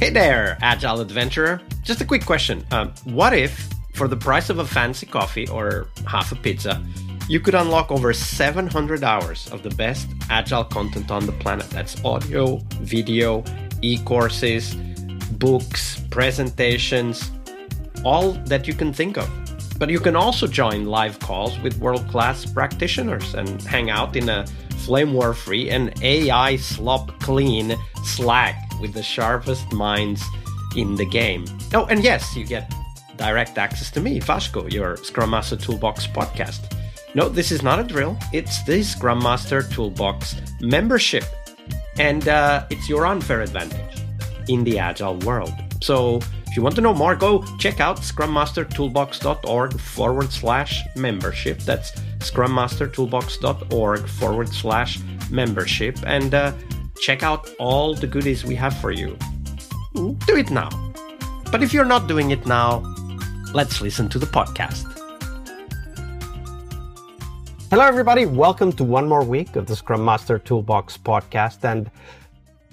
Hey there, Agile Adventurer. Just a quick question. What if, for the price of a fancy coffee or half a pizza, you could unlock over 700 hours of the best Agile content on the planet? That's audio, video, e-courses, books, presentations, all that you can think of. But you can also join live calls with world-class practitioners and hang out in a flame war-free and AI slop-clean Slack with the sharpest minds in the game. Oh, and yes, you get direct access to me, Vasco, your Scrum Master Toolbox podcast. No, this is not a drill. It's the Scrum Master Toolbox membership. And it's your unfair advantage in the Agile world. So if you want to know more, go check out scrummastertoolbox.org/membership. That's scrummastertoolbox.org/membership. And check out all the goodies we have for you. Do it now. But if you're not doing it now, let's listen to the podcast. Hello, everybody. Welcome to one more week of the Scrum Master Toolbox podcast. And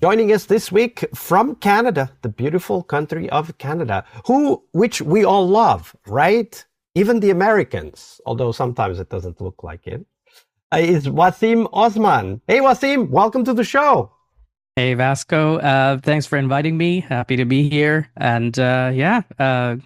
joining us this week from Canada, the beautiful country of Canada, which we all love, right? Even the Americans, although sometimes it doesn't look like it, is Wasim Osman. Hey, Wasim, welcome to the show. Hey, Vasco. Thanks for inviting me. Happy to be here. And I'm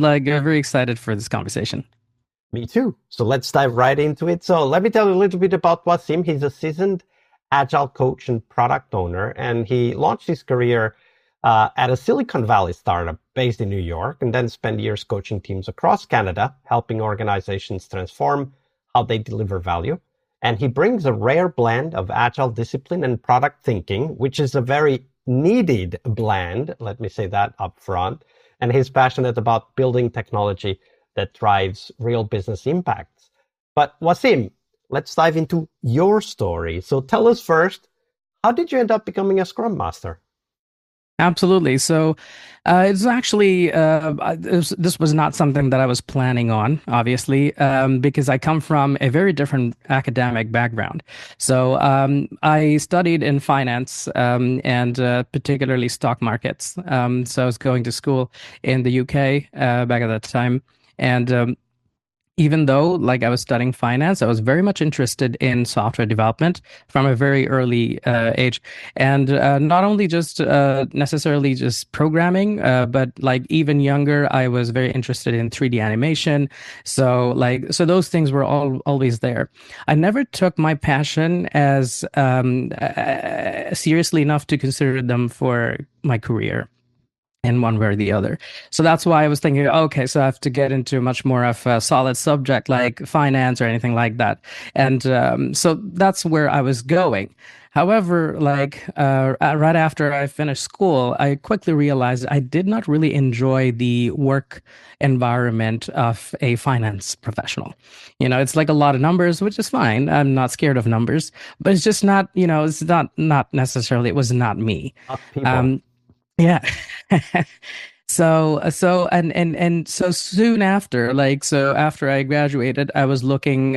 very excited for this conversation. Me too. So let's dive right into it. So let me tell you a little bit about Wasim. He's a seasoned Agile coach and product owner, and he launched his career at a Silicon Valley startup based in New York, and then spent years coaching teams across Canada, helping organizations transform how they deliver value. And he brings a rare blend of Agile discipline and product thinking, which is a very needed blend, let me say that up front. And he's passionate about building technology that drives real business impacts. But Wasim, let's dive into your story. So tell us first, how did you end up becoming a Scrum Master? Absolutely. So it's actually, this was not something that I was planning on, obviously, because I come from a very different academic background. So I studied in finance and particularly stock markets. So I was going to school in the UK back at that time. And even though I was studying finance, I was very much interested in software development from a very early age. And not only just necessarily just programming, but even younger, I was very interested in 3D animation. So those things were always there. I never took my passion as seriously enough to consider them for my career in one way or the other. So that's why I was thinking, okay, so I have to get into much more of a solid subject like finance or anything like that. And so that's where I was going. However, right after I finished school, I quickly realized I did not really enjoy the work environment of a finance professional. It's like a lot of numbers, which is fine. I'm not scared of numbers, but it's just not, it's not necessarily, it was not me. Yeah. So soon after, after I graduated, I was looking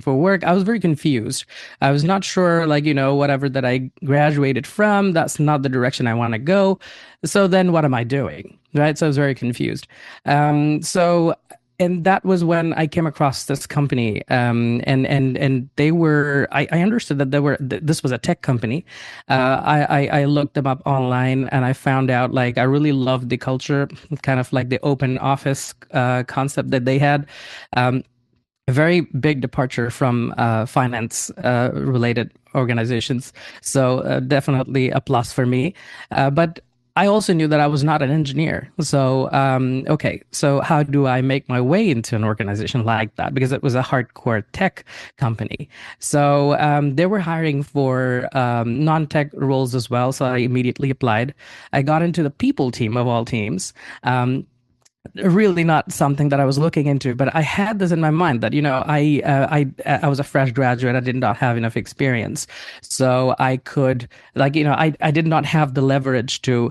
for work, I was very confused. I was not sure, whatever that I graduated from, that's not the direction I want to go. So then what am I doing? Right. So I was very confused. And that was when I came across this company, and they were. I understood that this was a tech company. I looked them up online, and I found out I really loved the culture, kind of like the open office concept that they had. A very big departure from finance related organizations. So definitely a plus for me. But I also knew that I was not an engineer. So, so how do I make my way into an organization like that? Because it was a hardcore tech company. So they were hiring for non-tech roles as well. So I immediately applied. I got into the people team of all teams. Really not something that I was looking into, but I had this in my mind that, I was a fresh graduate. I did not have enough experience. So I could, I did not have the leverage to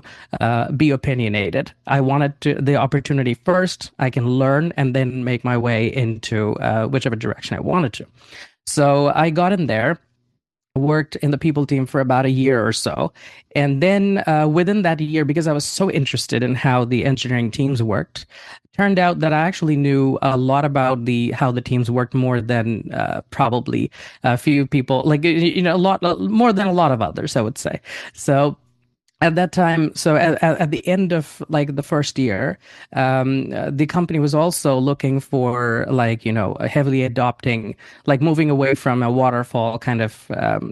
be opinionated. I wanted the opportunity first. I can learn and then make my way into whichever direction I wanted to. So I got in there. worked in the people team for about a year or so. And then within that year, because I was so interested in how the engineering teams worked, turned out that I actually knew a lot about the how the teams worked more than probably a few people, like a lot more than a lot of others, I would say. So at that time, so at the end of like the first year, the company was also looking for like heavily adopting, like moving away from a waterfall kind of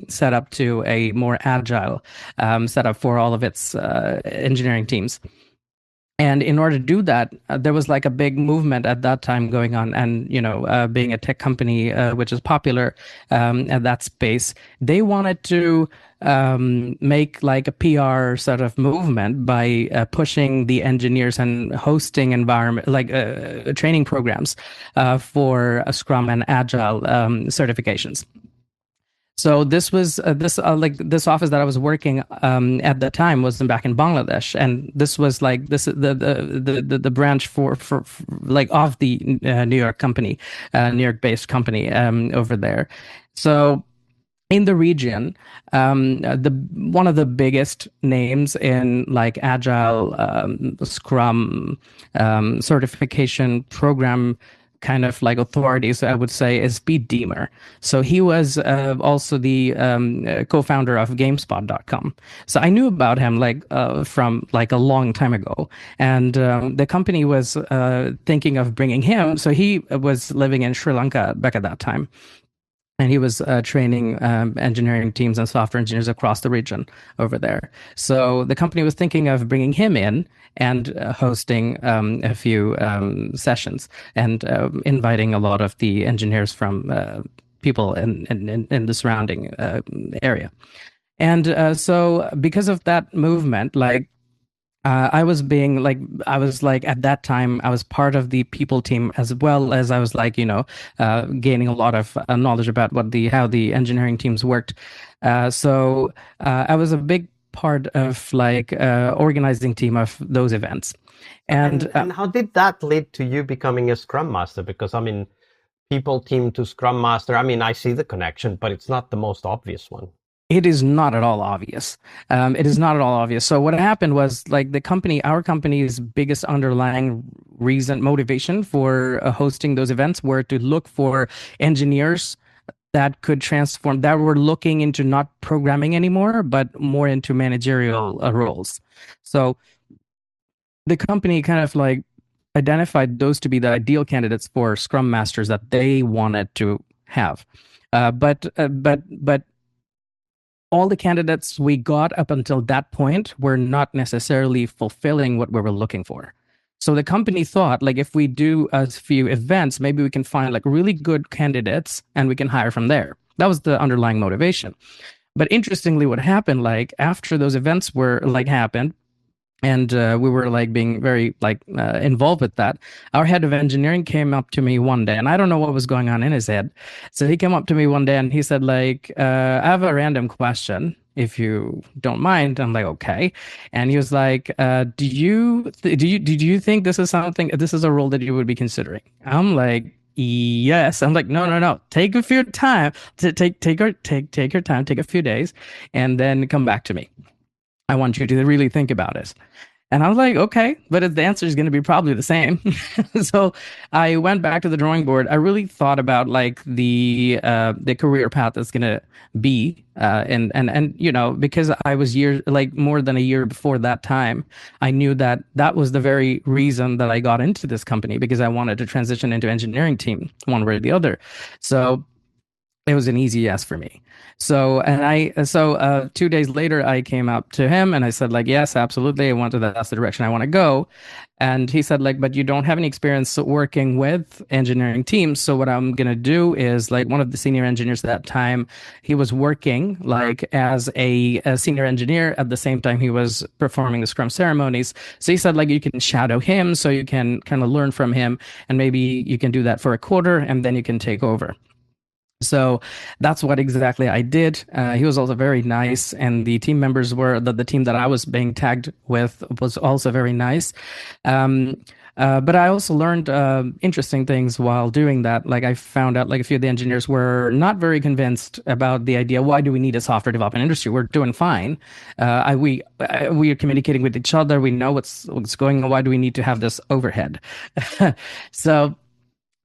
setup to a more agile setup for all of its engineering teams. And in order to do that, there was like a big movement at that time going on. And, being a tech company, which is popular at that space, they wanted to make like a PR sort of movement by pushing the engineers and hosting environment, like training programs for Scrum and Agile certifications. So this was like this office that I was working at the time was back in Bangladesh, and this was like this the branch for like of the New York company, New York based company over there. So in the region, the one of the biggest names in like agile Scrum certification program kind of like authorities, I would say, is Pete Deemer. So he was also the co-founder of GameSpot.com. So I knew about him like from like a long time ago, and the company was thinking of bringing him. So he was living in Sri Lanka back at that time, and he was training engineering teams and software engineers across the region over there. So the company was thinking of bringing him in and hosting a few sessions and inviting a lot of the engineers from people in the surrounding area. And so because of that movement, like I was like at that time, I was part of the people team as well as I was like, gaining a lot of knowledge about how the engineering teams worked. I was a big part of like organizing team of those events. And how did that lead to you becoming a Scrum Master? Because I mean, people team to Scrum Master, I mean, I see the connection, but it's not the most obvious one. It is not at all obvious. It is not at all obvious. So what happened was like our company's biggest underlying motivation for hosting those events were to look for engineers that could transform, that were looking into not programming anymore, but more into managerial roles. So the company kind of like identified those to be the ideal candidates for Scrum Masters that they wanted to have. But all the candidates we got up until that point were not necessarily fulfilling what we were looking for. So the company thought, like, if we do a few events, maybe we can find like really good candidates and we can hire from there. That was the underlying motivation. But interestingly, what happened, like after those events were like happened, and we were like being very like involved with that, our head of engineering came up to me one day, and I don't know what was going on in his head. So he came up to me one day and he said like, I have a random question, if you don't mind. I'm like, okay. And he was like, did you think this is a role that you would be considering? I'm like, yes. I'm like, no. Take a few time to take your time, take a few days, and then come back to me. I want you to really think about it. And I was like, okay, but the answer is going to be probably the same. So I went back to the drawing board. I really thought about like the career path that's going to be, and because I was more than a year before that time, I knew that that was the very reason that I got into this company, because I wanted to transition into engineering team one way or the other. So it was an easy yes for me. So 2 days later, I came up to him and I said like, yes, absolutely. That's the direction I want to go. And he said like, but you don't have any experience working with engineering teams. So what I'm going to do is, like, one of the senior engineers at that time, he was working like as a senior engineer at the same time he was performing the Scrum ceremonies. So he said like, you can shadow him so you can kind of learn from him, and maybe you can do that for a quarter and then you can take over. So that's what exactly I did. He was also very nice, and the team members were the team that I was being tagged with was also very nice. Um, But I also learned interesting things while doing that. Like I found out like a few of the engineers were not very convinced about the idea. Why do we need a software development industry? We're doing fine. We are communicating with each other. We know what's going on. Why do we need to have this overhead? So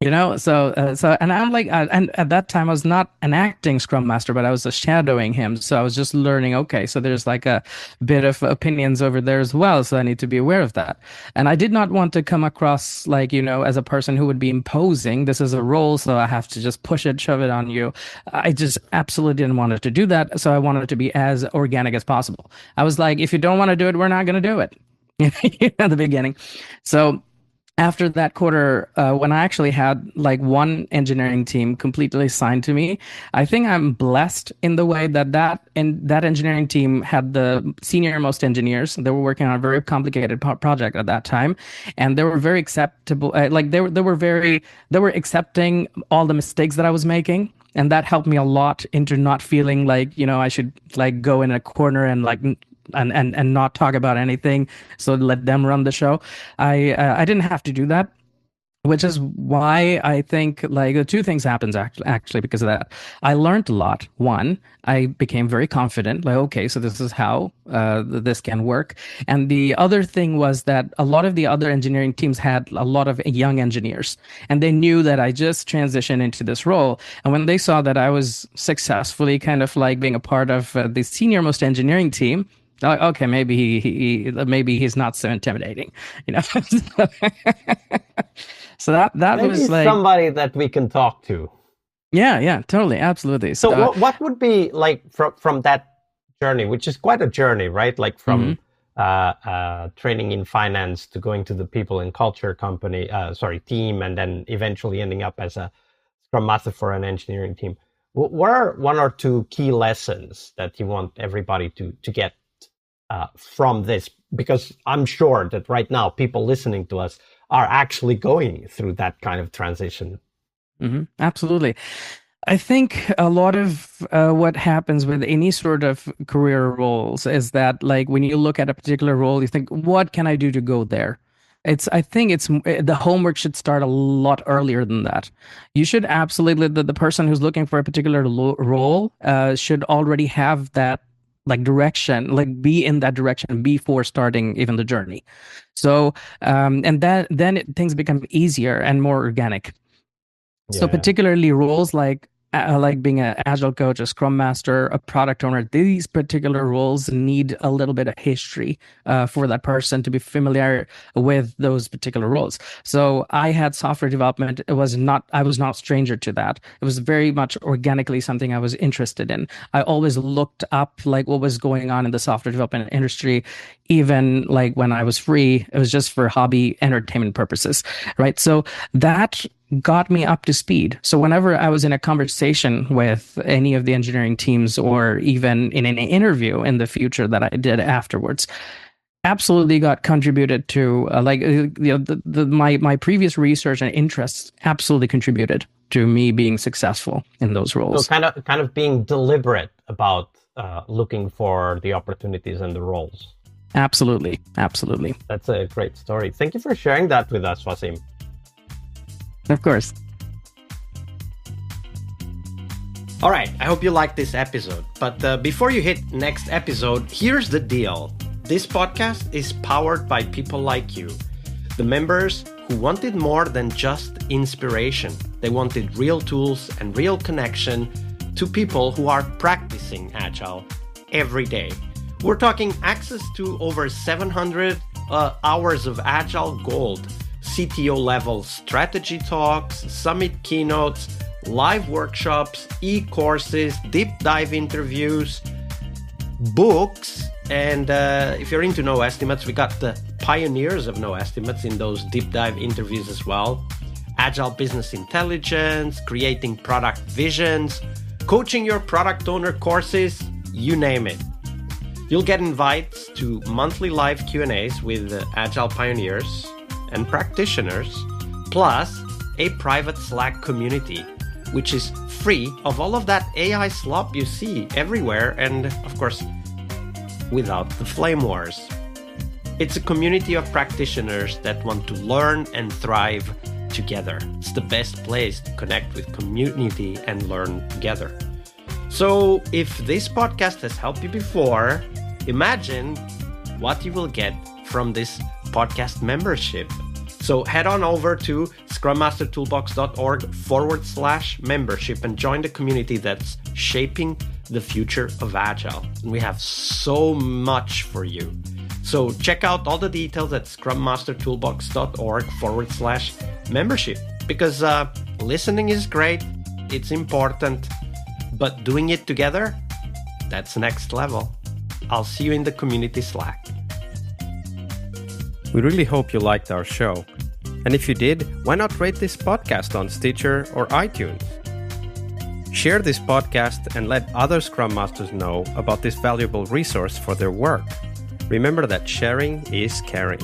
and I'm like, and at that time I was not an acting Scrum Master, but I was shadowing him. So I was just learning, okay, so there's like a bit of opinions over there as well. So I need to be aware of that. And I did not want to come across like, as a person who would be imposing. This is a role, so I have to just push it, shove it on you. I just absolutely didn't want it to do that. So I wanted it to be as organic as possible. I was like, if you don't want to do it, we're not going to do it at the beginning. So after that quarter, when I actually had like one engineering team completely assigned to me, I think I'm blessed in the way that engineering team had the senior most engineers. They were working on a very complicated project at that time, and they were very acceptable. They were accepting all the mistakes that I was making. And that helped me a lot into not feeling like, I should like go in a corner and like and not talk about anything, so let them run the show. I didn't have to do that, which is why I think like the two things happens actually because of that. I learned a lot. One, I became very confident, like, okay, so this is how this can work. And the other thing was that a lot of the other engineering teams had a lot of young engineers, and they knew that I just transitioned into this role. And when they saw that I was successfully kind of like being a part of the senior most engineering team, like, okay, maybe he's not so intimidating, So that maybe was like somebody that we can talk to. Yeah, totally, absolutely. So what would be like from that journey, which is quite a journey, right? Like from training in finance to going to the people and culture team, and then eventually ending up as a Scrum Master for an engineering team. What are one or two key lessons that you want everybody to get from this? Because I'm sure that right now people listening to us are actually going through that kind of transition. Absolutely. I think a lot of what happens with any sort of career roles is that like when you look at a particular role, you think, what can I do to go there? I think the homework should start a lot earlier than that. You should absolutely, the person who's looking for a particular role should already have that like direction, like be in that direction before starting even the journey. So, and then things become easier and more organic. So particularly roles like being an agile coach, a scrum master, a product owner, these particular roles need a little bit of history for that person to be familiar with those particular roles. So I had software development. I was not a stranger to that. It was very much organically something I was interested in. I always looked up like what was going on in the software development industry, even like when I was free. It was just for hobby entertainment purposes, right? So that got me up to speed. So whenever I was in a conversation with any of the engineering teams, or even in an interview in the future that I did afterwards, absolutely got contributed to my previous research and interests absolutely contributed to me being successful in those roles. So kind of being deliberate about looking for the opportunities and the roles. Absolutely. That's a great story. Thank you for sharing that with us, Wasim. Of course. All right, I hope you liked this episode. But before you hit next episode, here's the deal. This podcast is powered by people like you, the members who wanted more than just inspiration. They wanted real tools and real connection to people who are practicing Agile every day. We're talking access to over 700 hours of Agile Gold, CTO level strategy talks, summit keynotes, live workshops, e-courses, deep dive interviews, books, and if you're into no estimates, we got the pioneers of no estimates in those deep dive interviews as well. Agile business intelligence, creating product visions, coaching your product owner courses, you name it. You'll get invites to monthly live Q&As with Agile pioneers and practitioners, plus a private Slack community, which is free of all of that AI slop you see everywhere, and of course, without the flame wars. It's a community of practitioners that want to learn and thrive together. It's the best place to connect with community and learn together. So if this podcast has helped you before, imagine what you will get from this podcast membership. So head on over to scrummastertoolbox.org/membership and join the community that's shaping the future of Agile. And we have so much for you. So check out all the details at scrummastertoolbox.org/membership, because listening is great, it's important, but doing it together, that's next level. I'll see you in the community Slack. We really hope you liked our show. And if you did, why not rate this podcast on Stitcher or iTunes? Share this podcast and let other Scrum Masters know about this valuable resource for their work. Remember that sharing is caring.